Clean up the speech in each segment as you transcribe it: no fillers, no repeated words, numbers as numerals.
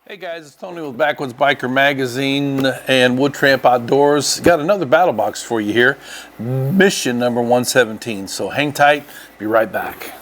Hey guys, it's Tony with Backwoods Biker Magazine and Wood Tramp Outdoors. Got another battle box for you here, mission number 117. So hang tight, be right back.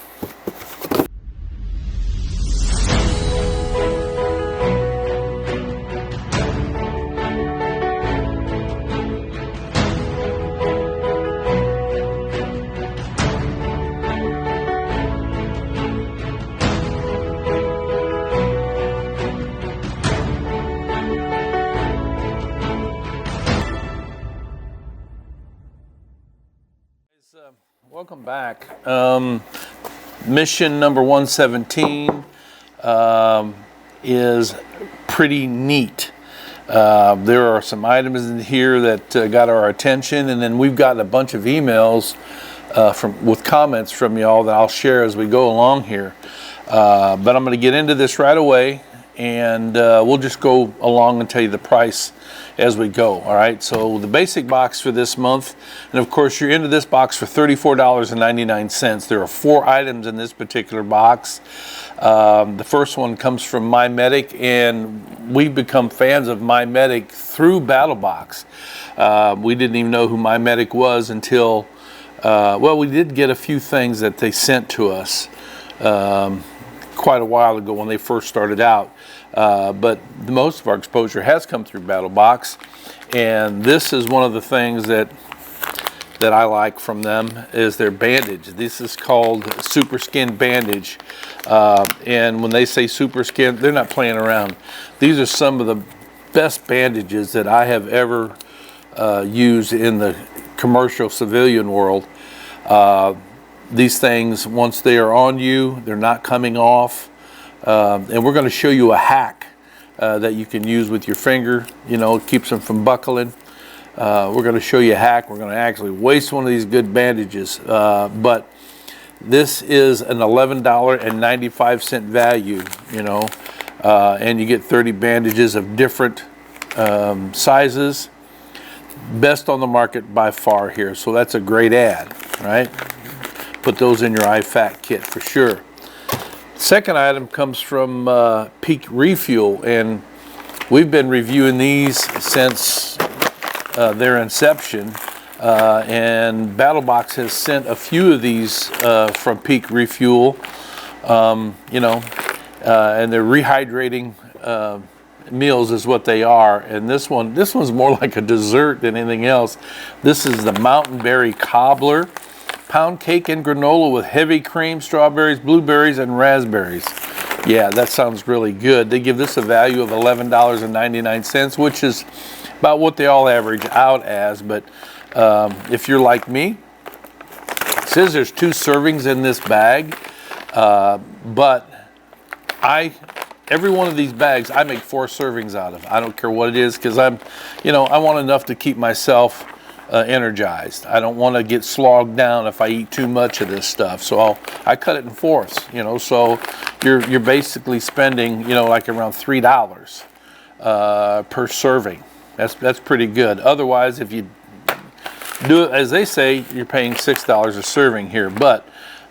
Welcome back. Mission number 117 is pretty neat. There are some items in here that got our attention, and then we've gotten a bunch of emails with comments from y'all that I'll share as we go along here. But I'm going to get into this right away, and we'll just go along and tell you the price as we go. All right, so the basic box for this month, and of course you're into this box for $34.99. There are 4 items in this particular box. The first one comes from MyMedic, and we've become fans of MyMedic through Battlbox. We didn't even know who MyMedic was until well, we did get a few things that they sent to us quite a while ago when they first started out. But most of our exposure has come through Battlbox, and this is one of the things that I like from them is their bandage. This is called Super Skin Bandage, and when they say Super Skin, they're not playing around. These are some of the best bandages that I have ever used in the commercial civilian world. These things, once they are on you, they're not coming off. And we're going to show you a hack that you can use with your finger. You know, it keeps them from buckling. We're going to show you a hack. We're going to actually waste one of these good bandages. But this is an $11.95 value, you know, and you get 30 bandages of different sizes. Best on the market by far here. So that's a great ad, right? Put those in your IFAC kit for sure. Second item comes from Peak Refuel, and we've been reviewing these since their inception, and Battlbox has sent a few of these from Peak Refuel, you know, and they're rehydrating meals is what they are. And this one's more like a dessert than anything else. This is the Mountain Berry Cobbler. Pound cake and granola with heavy cream, strawberries, blueberries, and raspberries. Yeah, that sounds really good. They give this a value of $11.99, which is about what they all average out as. But if you're like me, it says there's 2 servings in this bag. But every one of these bags, I make 4 servings out of. I don't care what it is, because I want enough to keep myself energized. I don't want to get slogged down if I eat too much of this stuff, so I cut it in 4ths. You know, so you're basically spending, you know, like around $3 per serving. That's pretty good. Otherwise, if you do it as they say, you're paying $6 a serving here. But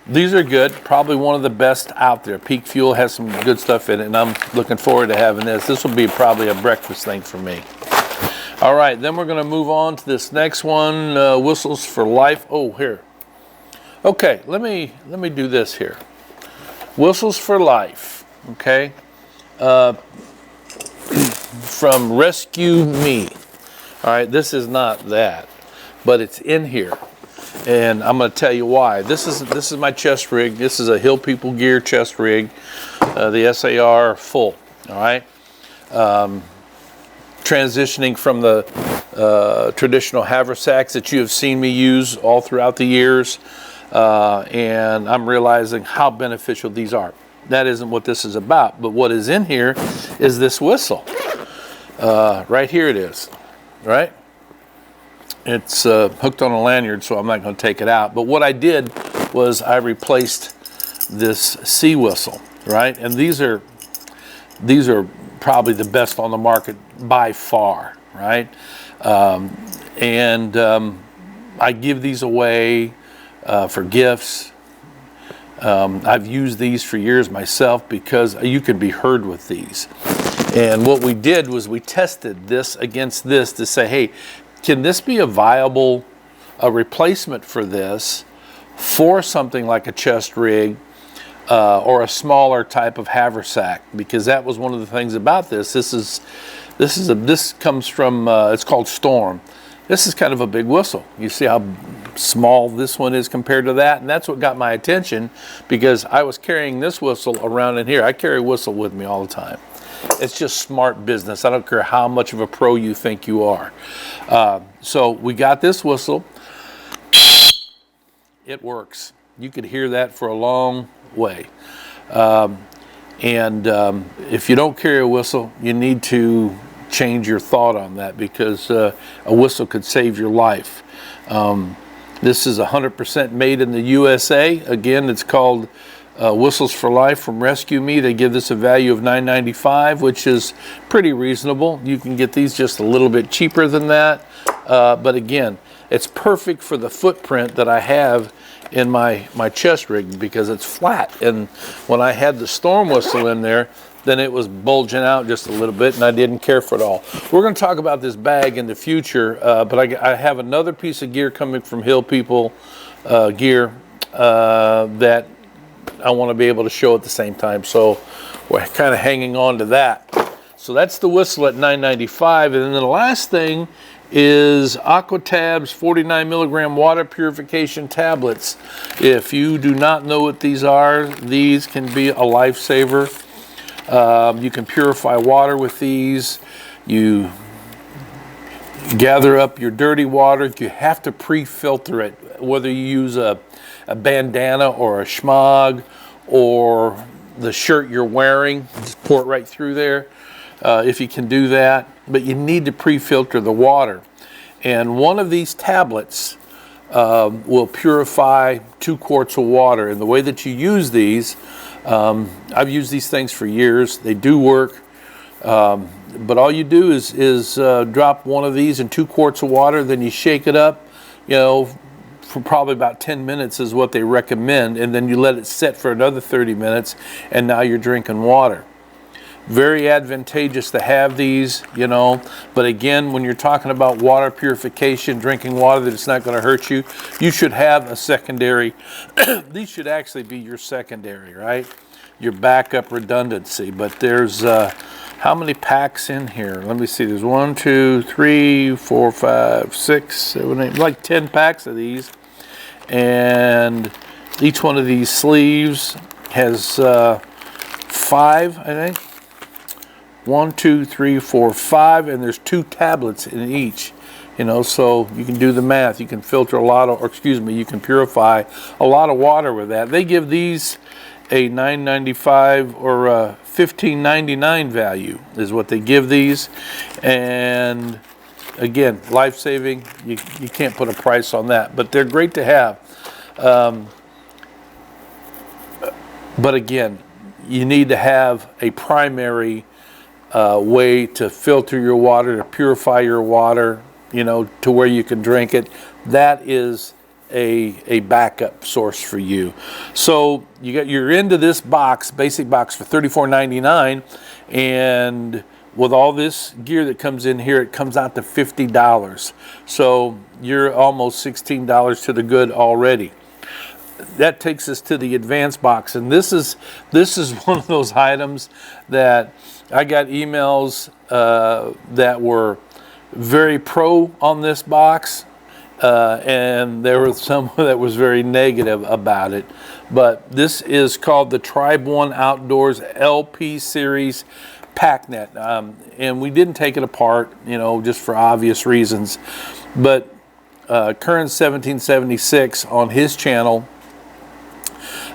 these are good. Probably one of the best out there. Peak Fuel has some good stuff in it, and I'm looking forward to having this. This will be probably a breakfast thing for me. All right, then we're going to move on to this next one, Whistles for Life. Oh, here. Okay, let me do this here. Whistles for Life, okay, from Rescue Me. All right, this is not that, but it's in here, and I'm going to tell you why. This is my chest rig. This is a Hill People Gear chest rig, the SAR full. All right. Transitioning from the traditional haversacks that you have seen me use all throughout the years, and I'm realizing how beneficial these are. That isn't what this is about, but what is in here is this whistle. Right here it is, right? It's hooked on a lanyard, so I'm not going to take it out. But what I did was I replaced this sea whistle, right? And these are probably the best on the market by far, right? I give these away for gifts. I've used these for years myself because you can be heard with these. And what we did was we tested this against this to say, hey, can this be a viable replacement for this for something like a chest rig or a smaller type of haversack? Because that was one of the things about this. This comes from it's called Storm. This is kind of a big whistle. You see how small this one is compared to that, and that's what got my attention, because I was carrying this whistle around in here. I carry a whistle with me all the time. It's just smart business. I don't care how much of a pro you think you are. So we got this whistle. It works. You could hear that for a long way. If you don't carry a whistle, you need to change your thought on that, because a whistle could save your life. This is 100% made in the USA. Again, it's called Whistles for Life from Rescue Me. They give this a value of $9.95, which is pretty reasonable. You can get these just a little bit cheaper than that. But again, it's perfect for the footprint that I have in my chest rig, because it's flat. And when I had the Storm whistle in there, then it was bulging out just a little bit, and I didn't care for it all. We're going to talk about this bag in the future, but I have another piece of gear coming from Hill People Gear that I want to be able to show at the same time. So we're kind of hanging on to that. So that's the whistle at $9.95. And then the last thing is Aquatab's 49 milligram water purification tablets. If you do not know what these are, these can be a lifesaver. You can purify water with these. You gather up your dirty water. You have to pre-filter it, whether you use a bandana or a schmog or the shirt you're wearing. Just pour it right through there if you can do that. But you need to pre-filter the water. And one of these tablets will purify 2 quarts of water. And the way that you use these, I've used these things for years. They do work. But all you do is drop one of these in 2 quarts of water, then you shake it up, for probably about 10 minutes is what they recommend, and then you let it sit for another 30 minutes, and now you're drinking water. Very advantageous to have these, but again, when you're talking about water purification, drinking water that it's not going to hurt you, you should have a secondary. These should actually be your secondary, right? Your backup redundancy. But there's how many packs in here? Let me see. There's 1, 2, 3, 4, 5, 6, 7, 8, like 10 packs of these. And each one of these sleeves has 5, I think. 1, 2, 3, 4, 5, and there's 2 tablets in each. So you can do the math. You can filter a lot of, you can purify a lot of water with that. They give these a $9.95 or a $15.99 value is what they give these. And again, life-saving, you can't put a price on that, but they're great to have. But again, you need to have a primary way to filter your water, to purify your water, to where you can drink it. That is a backup source for you. So you're into this box, basic box, for $34.99, and with all this gear that comes in here, it comes out to $50. So you're almost $16 to the good already. That takes us to the advanced box, and this is one of those items that I got emails that were very pro on this box, and there was some that was very negative about it. But this is called the Tribe One Outdoors LP Series PackNet, and we didn't take it apart, just for obvious reasons. But Curran 1776 on his channel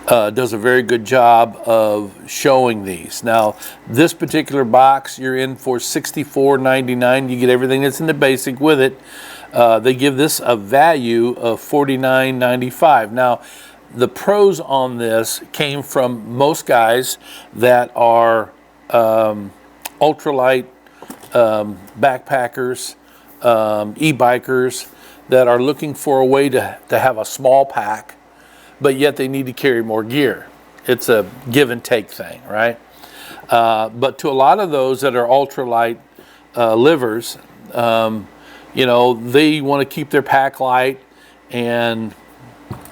does a very good job of showing these. Now, this particular box you're in for $64.99. You get everything that's in the basic with it. They give this a value of $49.95. Now, the pros on this came from most guys that are ultralight backpackers, e-bikers that are looking for a way to have a small pack, but yet they need to carry more gear. It's a give and take thing, right? But to a lot of those that are ultralight livers, you know, they want to keep their pack light, and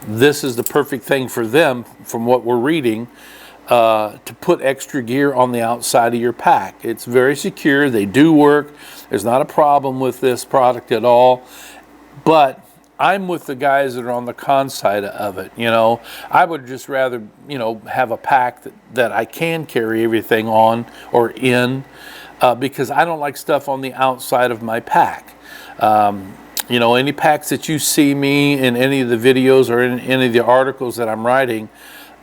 this is the perfect thing for them, from what we're reading, to put extra gear on the outside of your pack. It's very secure. They do work. There's not a problem with this product at all. But I'm with the guys that are on the con side of it. You know, I would just rather, you know, have a pack that I can carry everything on or in, because I don't like stuff on the outside of my pack. You know, any packs that you see me in any of the videos or in any of the articles that I'm writing,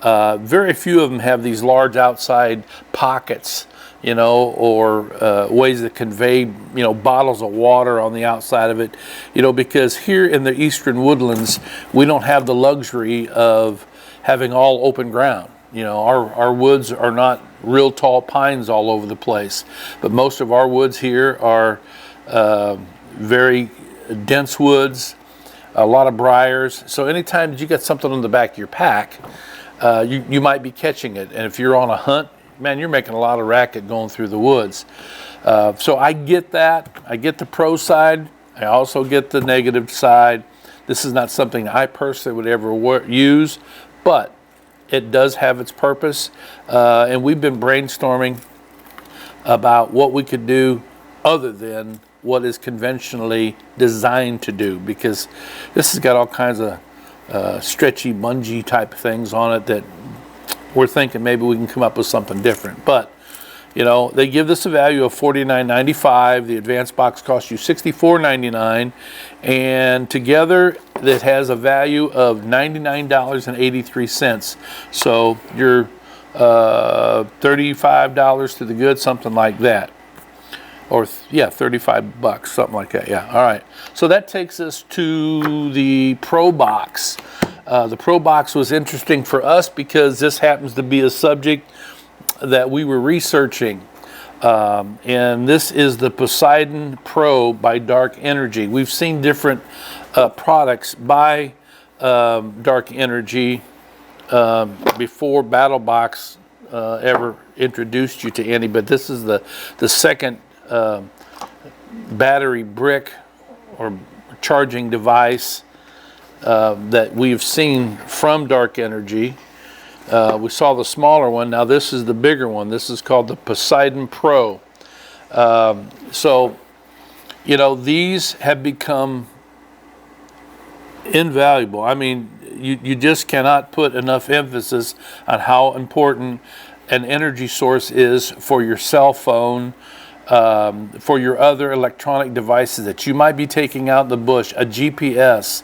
very few of them have these large outside pockets, you know, or ways to convey, you know, bottles of water on the outside of it, you know, because here in the eastern woodlands, we don't have the luxury of having all open ground. You know, our woods are not real tall pines all over the place, but most of our woods here are very dense woods, a lot of briars. So anytime that you got something on the back of your pack, you might be catching it. And if you're on a hunt, man, you're making a lot of racket going through the woods. So I get that. I get the pro side. I also get the negative side. This is not something I personally would ever use, but it does have its purpose. And we've been brainstorming about what we could do other than what is conventionally designed to do, because this has got all kinds of stretchy bungee type things on it that we're thinking maybe we can come up with something different. But you know, they give this a value of $49.95. The advanced box costs you $64.99, and together it has a value of $99.83. So you're $35 to the good, something like that. Or yeah, 35 bucks, something like that. Yeah, all right. So that takes us to the Pro Box. The Pro Box was interesting for us because this happens to be a subject that we were researching. And this is the Poseidon Pro by Dark Energy. We've seen different products by Dark Energy before Battlbox ever introduced you to any, but this is the second battery brick or charging device that we've seen from Dark Energy. We saw the smaller one. Now this is the bigger one. This is called the Poseidon Pro. So, you know, these have become invaluable. I mean, you just cannot put enough emphasis on how important an energy source is for your cell phone, for your other electronic devices that you might be taking out in the bush, a GPS.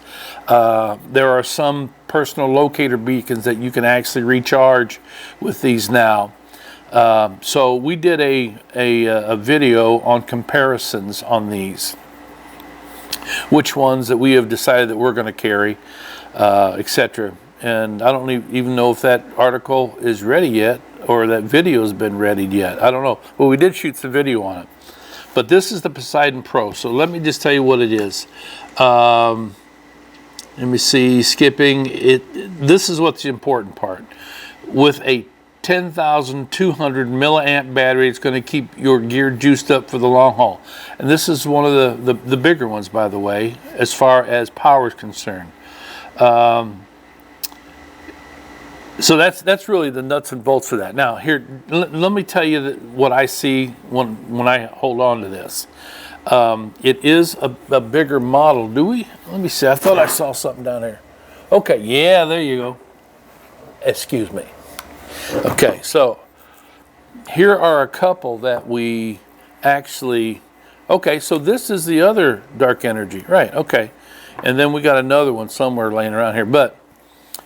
There are some personal locator beacons that you can actually recharge with these now. So we did a video on comparisons on these, which ones that we have decided that we're going to carry, etc. And I don't even know if that article is ready yet, or that video has been ready yet. I don't know. Well, we did shoot some video on it. But this is the Poseidon Pro. So let me just tell you what it is. Let me see, skipping it. This is what's the important part. With a 10,200 milliamp battery, it's going to keep your gear juiced up for the long haul. And this is one of the bigger ones, by the way, as far as power is concerned. So that's really the nuts and bolts of that. Now here, let me tell you what I see when I hold on to this. It is a bigger model. Do we? Let me see. I thought I saw something down there. Okay, yeah, there you go. Excuse me. Okay, so here are a couple that we actually. Okay, so this is the other Dark Energy, right? Okay, and then we got another one somewhere laying around here, but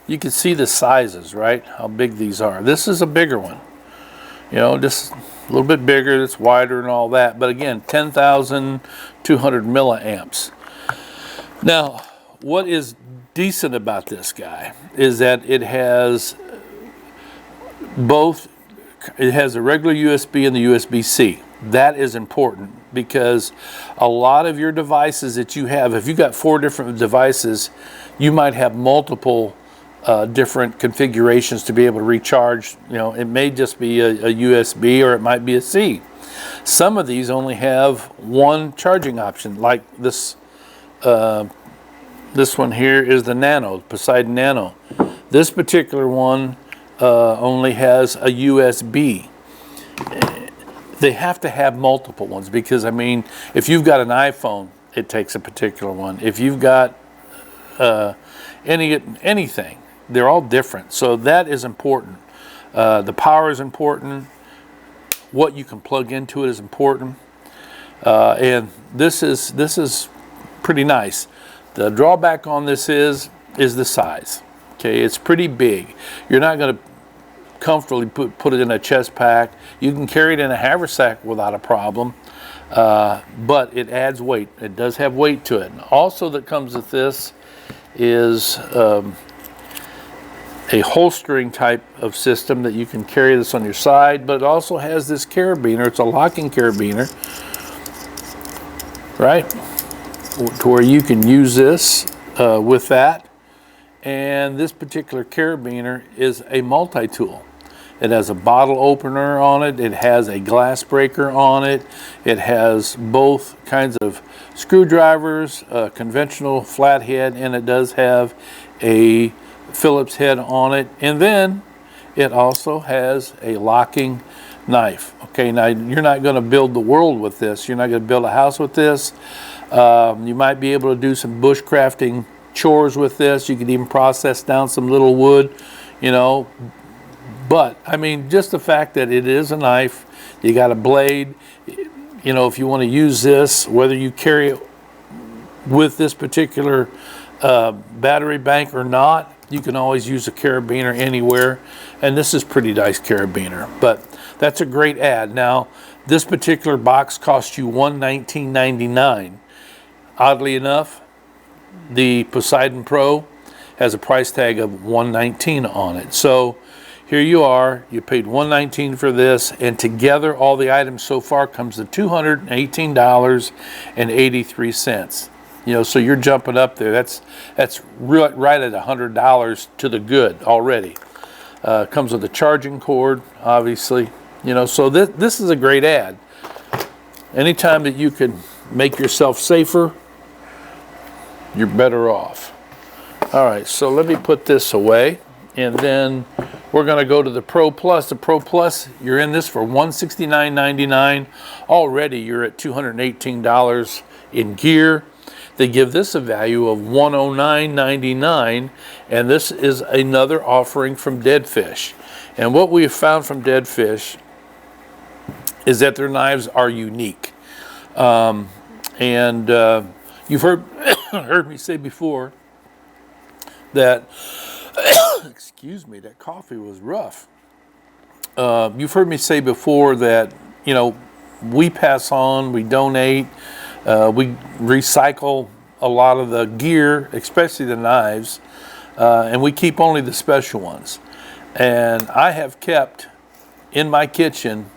you can see the sizes, right? How big these are. This is a bigger one. You know, just a little bit bigger, it's wider and all that. But again, 10,200 milliamps. Now, what is decent about this guy is that it has both, it has a regular USB and the USB-C. That is important because a lot of your devices that you have, if you got 4 different devices, you might have multiple different configurations to be able to recharge. You know, it may just be a USB, or it might be a C. Some of these only have one charging option, like this. This one here is the Nano, Poseidon Nano. This particular one only has a USB. They have to have multiple ones, because I mean, if you've got an iPhone, it takes a particular one. If you've got anything, they're all different. So that is important. The power is important. What you can plug into it is important. And this is pretty nice. The drawback on this is the size. Okay, it's pretty big. You're not going to comfortably put it in a chest pack. You can carry it in a haversack without a problem, but it adds weight. It does have weight to it. And also that comes with this is a holstering type of system that you can carry this on your side, but it also has this carabiner. It's a locking carabiner, right, to where you can use this with that. And this particular carabiner is a multi-tool. It has a bottle opener on it. It has a glass breaker on it. It has both kinds of screwdrivers, a conventional flathead, and it does have a Phillips head on it. And then it also has a locking knife. Okay, now you're not going to build the world with this. You're not going to build a house with this. You might be able to do some bushcrafting chores with this. You could even process down some little wood, you know. But I mean, just the fact that it is a knife, you got a blade, you know, if you want to use this, whether you carry it with this particular battery bank or not, you can always use a carabiner anywhere. And this is pretty nice carabiner, but that's a great ad. Now, this particular box costs you $119.99. Oddly enough, the Poseidon Pro has a price tag of $119 on it. So here you are, you paid $119 for this, and together all the items so far comes to $218.83. You know, so you're jumping up there. That's right at $100 to the good already. Comes with a charging cord, obviously. You know, so this is a great ad. Anytime that you can make yourself safer, you're better off. All right, so let me put this away, and then we're going to go to the Pro Plus. The Pro Plus, you're in this for $169.99. Already you're at $218 in gear. They give this a value of $109.99, and this is another offering from Dead Fish. And what we have found from Dead Fish is that their knives are unique. You've heard me say before that, excuse me, that coffee was rough. You've heard me say before that, you know, we pass on, we donate, we recycle a lot of the gear, especially the knives, and we keep only the special ones. And I have kept in my kitchen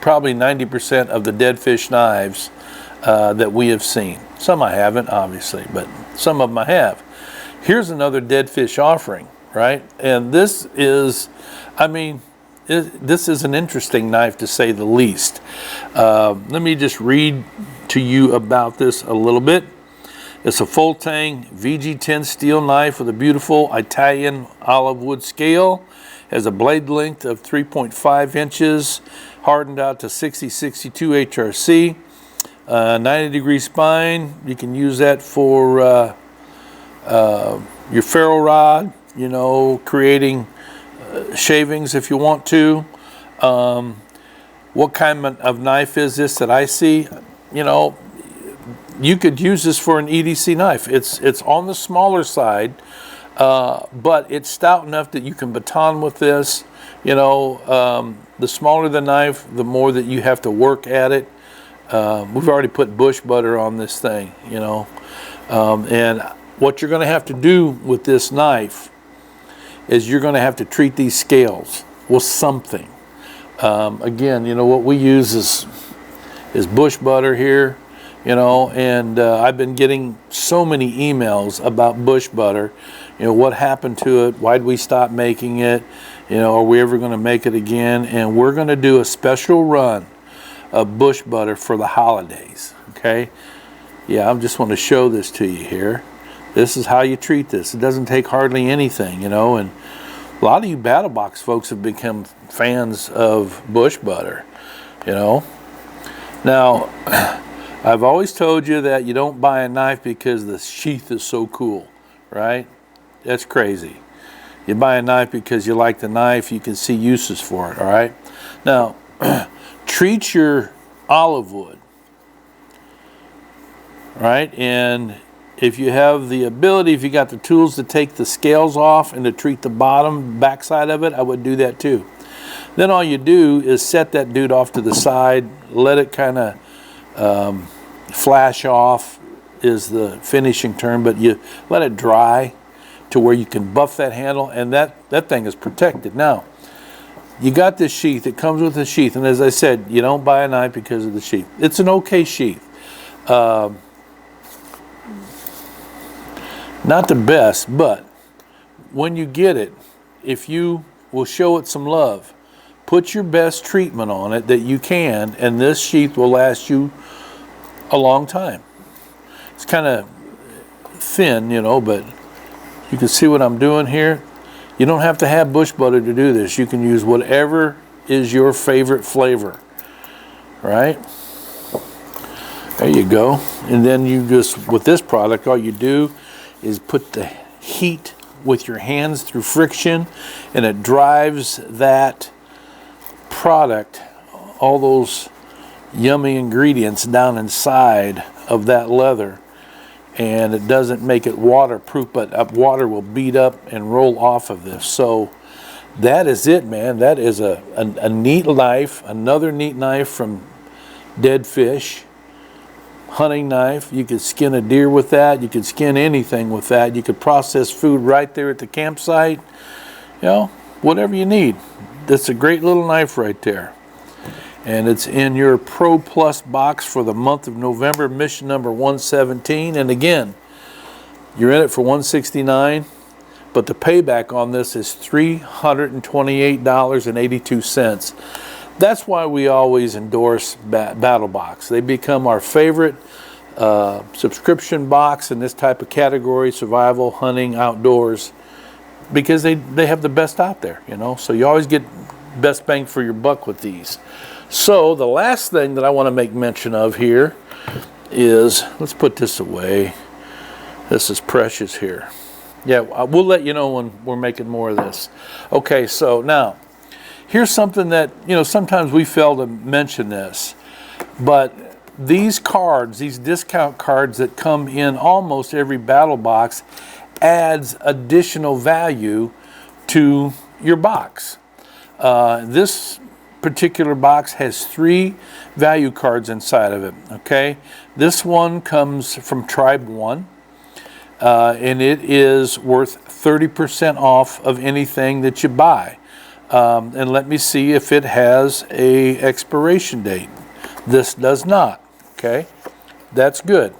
probably 90% of the Dead Fish knives that we have seen. Some I haven't, obviously, but some of them I have. Here's another Dead Fish offering, right? And this is, I mean, this is an interesting knife to say the least. Let me just read to you about this a little bit. It's a full tang VG10 steel knife with a beautiful Italian olive wood scale. Has a blade length of 3.5 inches, hardened out to 6062 HRC. 90-degree spine. You can use that for your ferro rod, you know, creating shavings if you want to. What kind of knife is this that I see? You know, you could use this for an EDC knife. It's on the smaller side, but it's stout enough that you can baton with this. You know, the smaller the knife, the more that you have to work at it. We've already put bush butter on this thing, you know. And what you're going to have to do with this knife is you're going to have to treat these scales with something. Again, you know, what we use is bush butter here, you know, and I've been getting so many emails about bush butter. You know, what happened to it? Why'd we stop making it? You know, are we ever going to make it again? And we're going to do a special run of bush butter for the holidays, okay? Yeah, I just want to show this to you here. This is how you treat this. It doesn't take hardly anything, you know, and a lot of you Battlebox folks have become fans of bush butter, you know. Now, I've always told you that you don't buy a knife because the sheath is so cool, right? That's crazy. You buy a knife because you like the knife, you can see uses for it, all right? Now, treat your olive wood, right? And if you have the ability, if you got the tools to take the scales off and to treat the backside of it, I would do that too. Then all you do is set that dude off to the side, let it kind of flash off is the finishing term, but you let it dry to where you can buff that handle, and that thing is protected. Now, you got this sheath, it comes with a sheath, and as I said, you don't buy a knife because of the sheath. It's an okay sheath. Not the best, but when you get it, if you will show it some love, put your best treatment on it that you can, and this sheath will last you a long time. It's kind of thin, you know, but you can see what I'm doing here. You don't have to have bush butter to do this. You can use whatever is your favorite flavor, right? There you go. And then you just, with this product, all you do is put the heat with your hands through friction, and it drives that product, all those yummy ingredients down inside of that leather, and it doesn't make it waterproof, but water will beat up and roll off of this. So that is it, man. That is a neat knife, another neat knife from Dead Fish. Hunting knife. You could skin a deer with that. You could skin anything with that. You could process food right there at the campsite. You know, whatever you need. That's a great little knife right there. And it's in your Pro Plus box for the month of November, mission number 117. And again, you're in it for $169, but the payback on this is $328.82. That's why we always endorse Battlbox. They become our favorite subscription box in this type of category, survival, hunting, outdoors, because they have the best out there, you know. So you always get best bang for your buck with these. So the last thing that I want to make mention of here is, let's put this away. This is precious here. Yeah, we'll let you know when we're making more of this. Okay, so now, here's something that, you know, sometimes we fail to mention this, but these cards, these discount cards that come in almost every battle box, adds additional value to your box. This particular box has 3 value cards inside of it, okay? This one comes from Tribe 1, and it is worth 30% off of anything that you buy. And let me see if it has a expiration date. This does not, okay? That's good.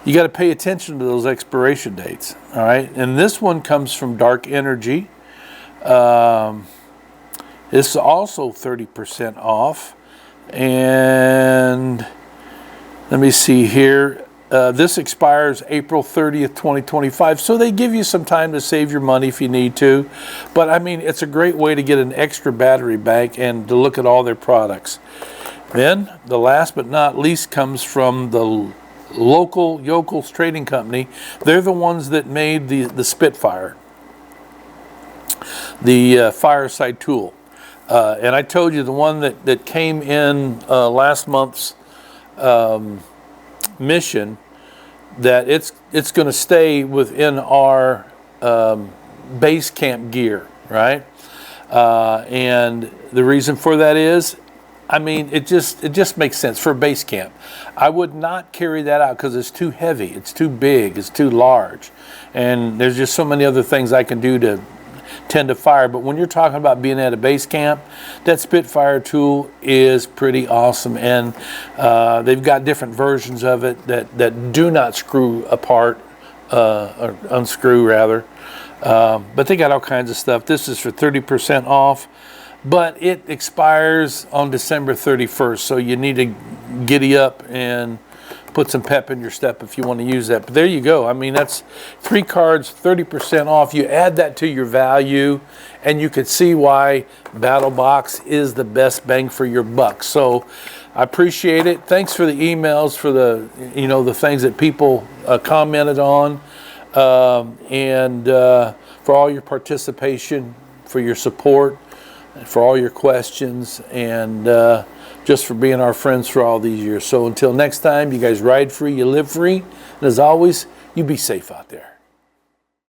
You got to pay attention to those expiration dates, all right? And this one comes from Dark Energy. This is also 30% off. And let me see here. This expires April 30th, 2025, so they give you some time to save your money if you need to. But I mean, it's a great way to get an extra battery bank and to look at all their products. Then, the last but not least comes from the local Yokels Trading Company. They're the ones that made the Spitfire, the fireside tool. And I told you the one that came in last month's mission, that it's going to stay within our base camp gear, right? And the reason for that is, I mean, it just makes sense for base camp. I would not carry that out because it's too heavy, it's too big, it's too large, and there's just so many other things I can do to tend to fire. But when you're talking about being at a base camp, that Spitfire tool is pretty awesome, and they've got different versions of it that do not screw apart or unscrew rather. But they got all kinds of stuff. This is for 30% off, but it expires on December 31st, so you need to giddy up and put some pep in your step if you want to use that. But there you go. I mean, that's 3 cards, 30% off. You add that to your value, and you can see why Battlbox is the best bang for your buck. So I appreciate it. Thanks for the emails, for the, you know, the things that people commented on, and for all your participation, for your support, for all your questions, and just for being our friends for all these years. So until next time, you guys ride free, you live free, and as always, you be safe out there.